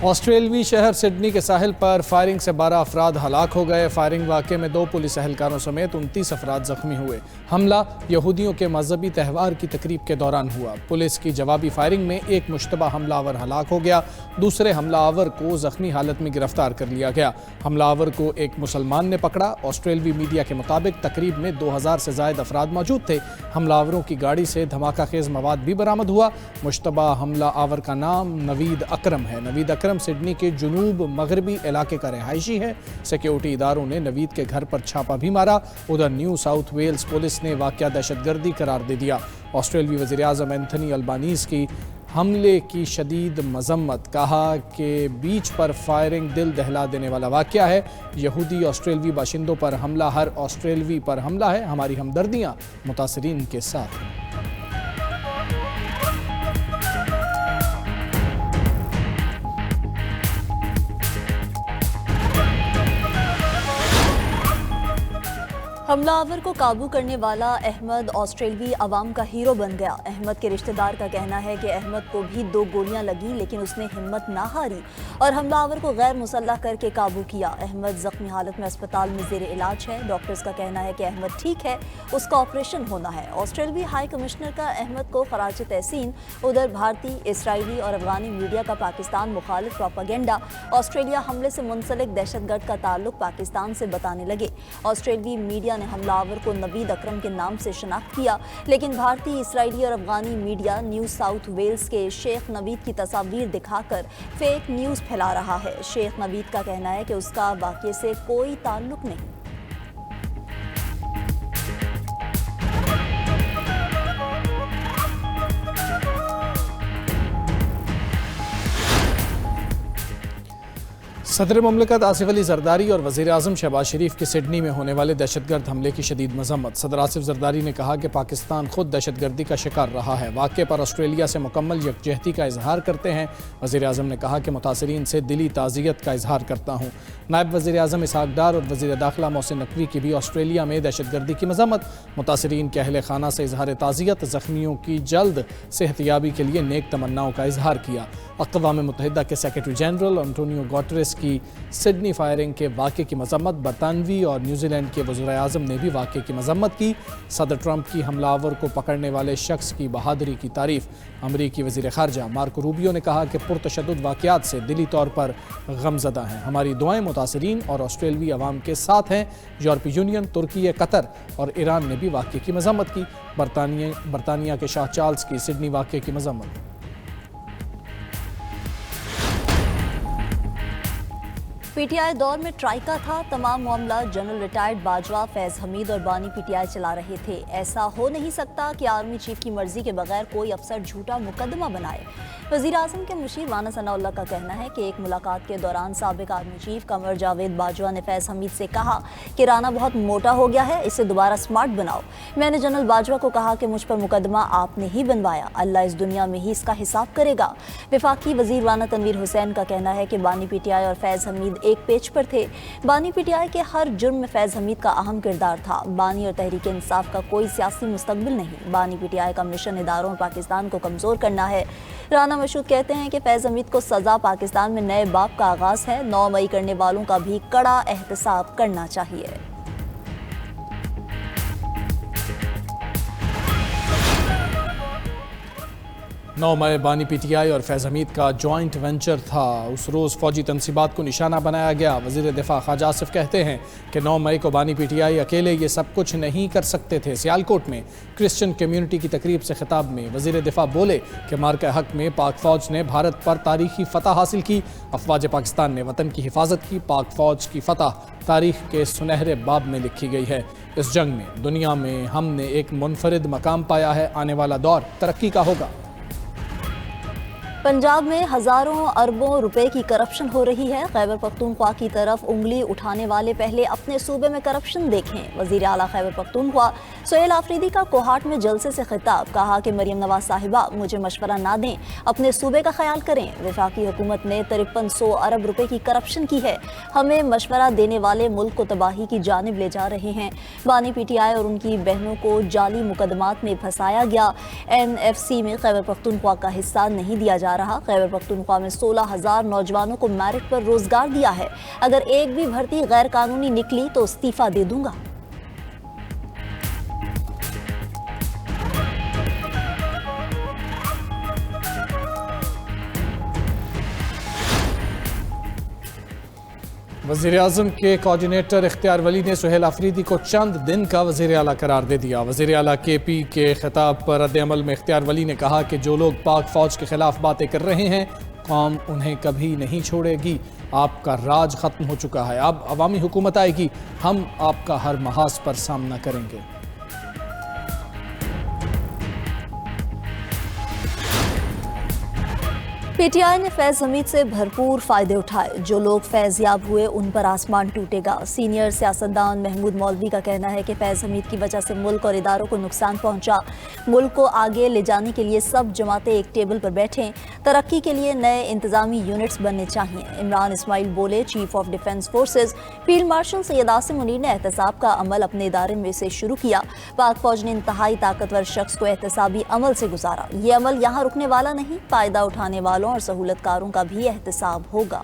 آسٹریلوی شہر سڈنی کے ساحل پر فائرنگ سے 12 افراد ہلاک ہو گئے۔ فائرنگ واقعے میں 2 پولیس اہلکاروں سمیت 29 افراد زخمی ہوئے۔ حملہ یہودیوں کے مذہبی تہوار کی تقریب کے دوران ہوا۔ پولیس کی جوابی فائرنگ میں ایک مشتبہ حملہ آور ہلاک ہو گیا، دوسرے حملہ آور کو زخمی حالت میں گرفتار کر لیا گیا۔ حملہ آور کو ایک مسلمان نے پکڑا۔ آسٹریلوی میڈیا کے مطابق تقریب میں 2000 سے زائد افراد موجود تھے۔ حملہ آوروں کی گاڑی سے دھماکہ خیز مواد بھی برآمد ہوا۔ مشتبہ حملہ آور کا نام نوید اکرم ہے۔ نوید اکرم سڈنی کے جنوب مغربی علاقے کا رہائشی ہے۔ سیکیورٹی اداروں نے نوید کے گھر پر چھاپا بھی مارا۔ ادھر نیو ساؤتھ ویلز پولیس نے واقعہ دہشت گردی قرار دے دیا۔ آسٹریلوی وزیر اعظم اینتھنی البانیز کی حملے کی شدید مذمت، کہا کہ بیچ پر فائرنگ دل دہلا دینے والا واقعہ ہے۔ یہودی آسٹریلوی باشندوں پر حملہ ہر آسٹریلوی پر حملہ ہے۔ ہماری ہمدردیاں متاثرین کے ساتھ ہیں۔ حملہ آور کو قابو کرنے والا احمد آسٹریلوی عوام کا ہیرو بن گیا۔ احمد کے رشتہ دار کا کہنا ہے کہ احمد کو بھی 2 گولیاں لگیں لیکن اس نے ہمت نہ ہاری اور حملہ آور کو غیر مسلح کر کے قابو کیا۔ احمد زخمی حالت میں اسپتال میں زیر علاج ہے۔ ڈاکٹرز کا کہنا ہے کہ احمد ٹھیک ہے، اس کا آپریشن ہونا ہے۔ آسٹریلوی ہائی کمشنر کا احمد کو خراج تحسین۔ ادھر بھارتی، اسرائیلی اور افغانی میڈیا کا پاکستان مخالف پروپیگنڈا آسٹریلیا حملے سے منسلک دہشت گرد کا تعلق پاکستان سے بتانے لگے۔ آسٹریلوی میڈیا نے حملہ آور کو نوید اکرم کے نام سے شناخت کیا، لیکن بھارتی، اسرائیلی اور افغانی میڈیا نیو ساؤتھ ویلز کے شیخ نوید کی تصاویر دکھا کر فیک نیوز پھیلا رہا ہے۔ شیخ نوید کا کہنا ہے کہ اس کا واقعے سے کوئی تعلق نہیں۔ صدر مملکت آصف علی زرداری اور وزیر اعظم شہباز شریف کی سڈنی میں ہونے والے دہشت گرد حملے کی شدید مذمت۔ صدر آصف زرداری نے کہا کہ پاکستان خود دہشت گردی کا شکار رہا ہے۔ واقعے پر آسٹریلیا سے مکمل یکجہتی کا اظہار کرتے ہیں۔ وزیر اعظم نے کہا کہ متاثرین سے دلی تعزیت کا اظہار کرتا ہوں۔ نائب وزیر اعظم اسحاق ڈار اور وزیر داخلہ محسن نقوی کی بھی آسٹریلیا میں دہشت گردی کی مذمت۔ متاثرین کے اہل خانہ سے اظہار تعزیت، زخمیوں کی جلد صحت یابی کے لیے نیک تمناؤں کا اظہار کیا۔ اقوام متحدہ کے سیکرٹری جنرل انٹونیو گوٹریس کی سڈنی فائرنگ کے واقعے کی مذمت۔ برطانوی اور نیوزی لینڈ کے وزرائے اعظم نے بھی واقعے کی مذمت کی۔ صدر ٹرمپ کی حملہ آور کو پکڑنے والے شخص کی بہادری کی تعریف۔ امریکی وزیر خارجہ مارکو روبیو نے کہا کہ پرتشدد واقعات سے دلی طور پر غمزدہ ہیں۔ ہماری دعائیں متاثرین اور آسٹریلوی عوام کے ساتھ ہیں۔ یورپی یونین، ترکی، قطر اور ایران نے بھی واقعے کی مذمت کی۔ برطانیہ کے شاہ چارلس کی سڈنی واقعے کی مذمت۔ پی ٹی آئی دور میں ٹرائی کا تھا، تمام معاملہ جنرل ریٹائرڈ باجوہ، فیض حمید اور بانی پی ٹی آئی چلا رہے تھے۔ ایسا ہو نہیں سکتا کہ آرمی چیف کی مرضی کے بغیر کوئی افسر جھوٹا مقدمہ بنائے۔ وزیر اعظم کے مشیر رانا ثناء اللہ کا کہنا ہے کہ ایک ملاقات کے دوران سابق آرمی چیف قمر جاوید باجوہ نے فیض حمید سے کہا کہ رانا بہت موٹا ہو گیا ہے، اسے دوبارہ سمارٹ بناؤ۔ میں نے جنرل باجوہ کو کہا کہ مجھ پر مقدمہ آپ نے ہی بنوایا، اللہ اس دنیا میں ہی اس کا حساب کرے گا۔ وفاقی وزیر رانا تنویر حسین کا کہنا ہے کہ بانی پی ٹی آئی اور فیض حمید ایک پیج پر تھے۔ بانی پی ٹی آئی کے ہر جرم میں فیض حمید کا اہم کردار تھا۔ بانی اور تحریک انصاف کا کوئی سیاسی مستقبل نہیں۔ بانی پی ٹی آئی کا مشن اداروں اور پاکستان کو کمزور کرنا ہے۔ رانا مشہود کہتے ہیں کہ فیض حمید کو سزا پاکستان میں نئے باب کا آغاز ہے، 9 مئی کرنے والوں کا بھی کڑا احتساب کرنا چاہیے۔ 9 مئی بانی پی ٹی آئی اور فیض حمید کا جوائنٹ وینچر تھا۔ اس روز فوجی تنصیبات کو نشانہ بنایا گیا۔ وزیر دفاع خواجہ آصف کہتے ہیں کہ 9 مئی کو بانی پی ٹی آئی اکیلے یہ سب کچھ نہیں کر سکتے تھے۔ سیالکوٹ میں کرسچن کمیونٹی کی تقریب سے خطاب میں وزیر دفاع بولے کہ مارکہ حق میں پاک فوج نے بھارت پر تاریخی فتح حاصل کی۔ افواج پاکستان نے وطن کی حفاظت کی۔ پاک فوج کی فتح تاریخ کے سنہرے باب میں لکھی گئی ہے۔ اس جنگ میں دنیا میں ہم نے ایک منفرد مقام پایا ہے۔ آنے والا دور ترقی کا ہوگا۔ پنجاب میں ہزاروں اربوں روپے کی کرپشن ہو رہی ہے۔ خیبر پختونخوا کی طرف انگلی اٹھانے والے پہلے اپنے صوبے میں کرپشن دیکھیں۔ وزیر اعلیٰ خیبر پختونخوا سہیل آفریدی کا کوہاٹ میں جلسے سے خطاب، کہا کہ مریم نواز صاحبہ مجھے مشورہ نہ دیں، اپنے صوبے کا خیال کریں۔ وفاقی حکومت نے 5300 ارب روپے کی کرپشن کی ہے، ہمیں مشورہ دینے والے ملک کو تباہی کی جانب لے جا رہے ہیں۔ بانی پی ٹی آئی اور ان کی بہنوں کو جعلی مقدمات میں پھنسایا گیا۔ NFC میں خیبر پختونخوا کا حصہ نہیں دیا جا رہا۔ خیبر پختونخوا میں 16,000 نوجوانوں کو میرٹ پر روزگار دیا ہے، اگر ایک بھی بھرتی غیر قانونی نکلی تو استعفیٰ دے دوں گا۔ وزیراعظم کے کوآرڈینیٹر اختیار ولی نے سہیل آفریدی کو چند دن کا وزیر اعلیٰ قرار دے دیا۔ وزیر اعلیٰ KP کے خطاب پر رد عمل میں اختیار ولی نے کہا کہ جو لوگ پاک فوج کے خلاف باتیں کر رہے ہیں، قوم انہیں کبھی نہیں چھوڑے گی۔ آپ کا راج ختم ہو چکا ہے، اب عوامی حکومت آئے گی، ہم آپ کا ہر محاذ پر سامنا کریں گے۔ پی ٹی آئی نے فیض حمید سے بھرپور فائدے اٹھائے، جو لوگ فیض یاب ہوئے ان پر آسمان ٹوٹے گا۔ سینئر سیاستدان محمود مولوی کا کہنا ہے کہ فیض حمید کی وجہ سے ملک اور اداروں کو نقصان پہنچا۔ ملک کو آگے لے جانے کے لیے سب جماعتیں ایک ٹیبل پر بیٹھیں، ترقی کے لیے نئے انتظامی یونٹس بننے چاہئیں۔ عمران اسماعیل بولے، chief of defence forces field marshal Syed Asim Munir نے احتساب کا عمل اپنے ادارے میں سے شروع کیا۔ پاک فوج نے انتہائی طاقتور شخص کو احتسابی عمل سے گزارا۔ یہ عمل یہاں رکنے والا نہیں، فائدہ اٹھانے والوں اور سہولت کاروں کا بھی احتساب ہوگا۔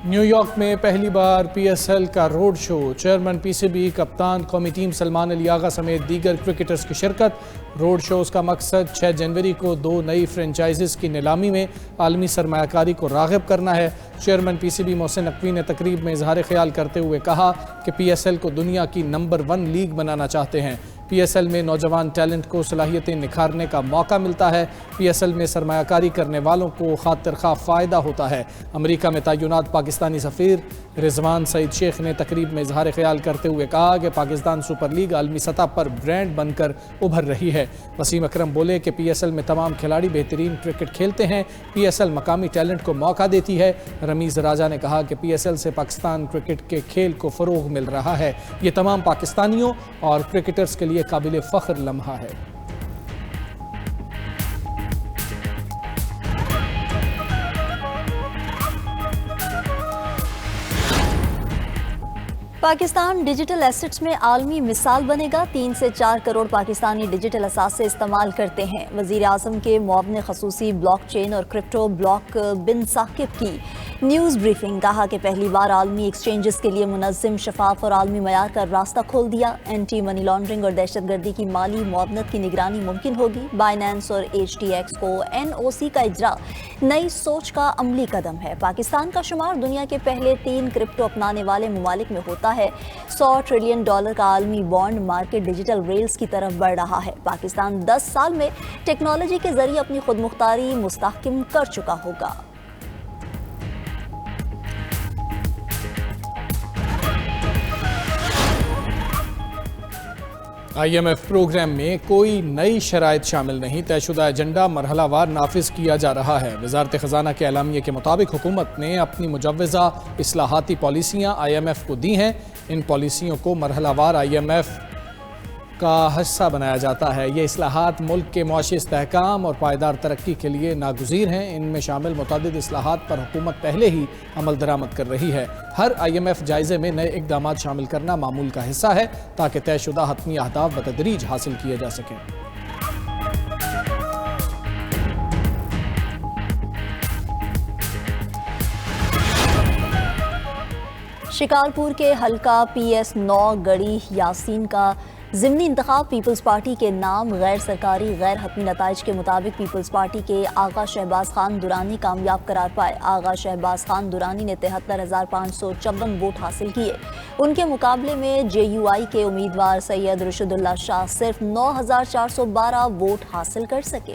نیو یارک میں پہلی بار PSL کا روڈ شو، چیئرمین PCB، کپتان قومی ٹیم سلمان علی آغا سمیت دیگر کرکٹرز کی شرکت۔ روڈ شوز کا مقصد 6 جنوری کو 2 نئی فرنچائزز کی نیلامی میں عالمی سرمایہ کاری کو راغب کرنا ہے۔ چیئرمین PCB محسن نقوی نے تقریب میں اظہار خیال کرتے ہوئے کہا کہ PSL کو دنیا کی نمبر 1 لیگ بنانا چاہتے ہیں۔ PSL میں نوجوان ٹیلنٹ کو صلاحیتیں نکھارنے کا موقع ملتا ہے۔ PSL میں سرمایہ کاری کرنے والوں کو خاطر خواہ فائدہ ہوتا ہے۔ امریکہ میں تعینات پاکستانی سفیر رضوان سعید شیخ نے تقریب میں اظہار خیال کرتے ہوئے کہا کہ پاکستان سپر لیگ عالمی سطح پر برانڈ بن کر ابھر رہی ہے۔ وسیم اکرم بولے کہ PSL میں تمام کھلاڑی بہترین کرکٹ کھیلتے ہیں۔ PSL مقامی ٹیلنٹ کو موقع دیتی ہے۔ رمیز راجہ نے کہا کہ PSL سے پاکستان کرکٹ کے کھیل کو فروغ مل رہا ہے۔ یہ تمام پاکستانیوں اور کرکٹرز کے لیے قابل فخر لمحہ ہے۔ پاکستان ڈیجیٹل ایسٹس میں عالمی مثال بنے گا۔ 3 سے 4 کروڑ پاکستانی ڈیجیٹل اثاثے استعمال کرتے ہیں۔ وزیر اعظم کے معاون خصوصی بلاک چین اور کرپٹو بلاک بن ثاقب کی نیوز بریفنگ، کہا کہ پہلی بار عالمی ایکسچینجز کے لیے منظم، شفاف اور عالمی معیار کا راستہ کھول دیا۔ اینٹی منی لانڈرنگ اور دہشت گردی کی مالی معاونت کی نگرانی ممکن ہوگی۔ بائنانس اور HTX کو NOC کا اجرا نئی سوچ کا عملی قدم ہے۔ پاکستان کا شمار دنیا کے پہلے 3 کرپٹو اپنانے والے ممالک میں ہوتا ہے۔ $100 ٹریلین کا عالمی بانڈ مارکیٹ ڈیجیٹل ریلز کی طرف بڑھ رہا ہے۔ پاکستان 10 سال میں ٹیکنالوجی کے ذریعے اپنی خود مختاری مستحکم کر چکا ہوگا۔ IMF پروگرام میں کوئی نئی شرائط شامل نہیں، طے شدہ ایجنڈا مرحلہ وار نافذ کیا جا رہا ہے۔ وزارت خزانہ کے اعلامیے کے مطابق حکومت نے اپنی مجوزہ اصلاحاتی پالیسیاں IMF کو دی ہیں۔ ان پالیسیوں کو مرحلہ وار IMF کا حصہ بنایا جاتا ہے۔ یہ اصلاحات ملک کے معاشی استحکام اور پائیدار ترقی کے لیے ناگزیر ہیں۔ ان میں شامل متعدد اصلاحات پر حکومت پہلے ہی عمل درآمد کر رہی ہے۔ ہر IMF جائزے میں نئے اقدامات شامل کرنا معمول کا حصہ ہے تاکہ طے شدہ حتمی اہداف بتدریج حاصل کیے جا سکیں۔ شکارپور کے حلقہ PS9 گڑی یاسین کا ضمنی انتخاب پیپلز پارٹی کے نام غیر سرکاری غیر حتمی نتائج کے مطابق پیپلز پارٹی کے آغا شہباز خان درانی کامیاب قرار پائے۔ آغا شہباز خان درانی نے 73,554 ووٹ حاصل کیے۔ ان کے مقابلے میں JUI کے امیدوار سید رشد اللہ شاہ صرف 9,412 ووٹ حاصل کر سکے۔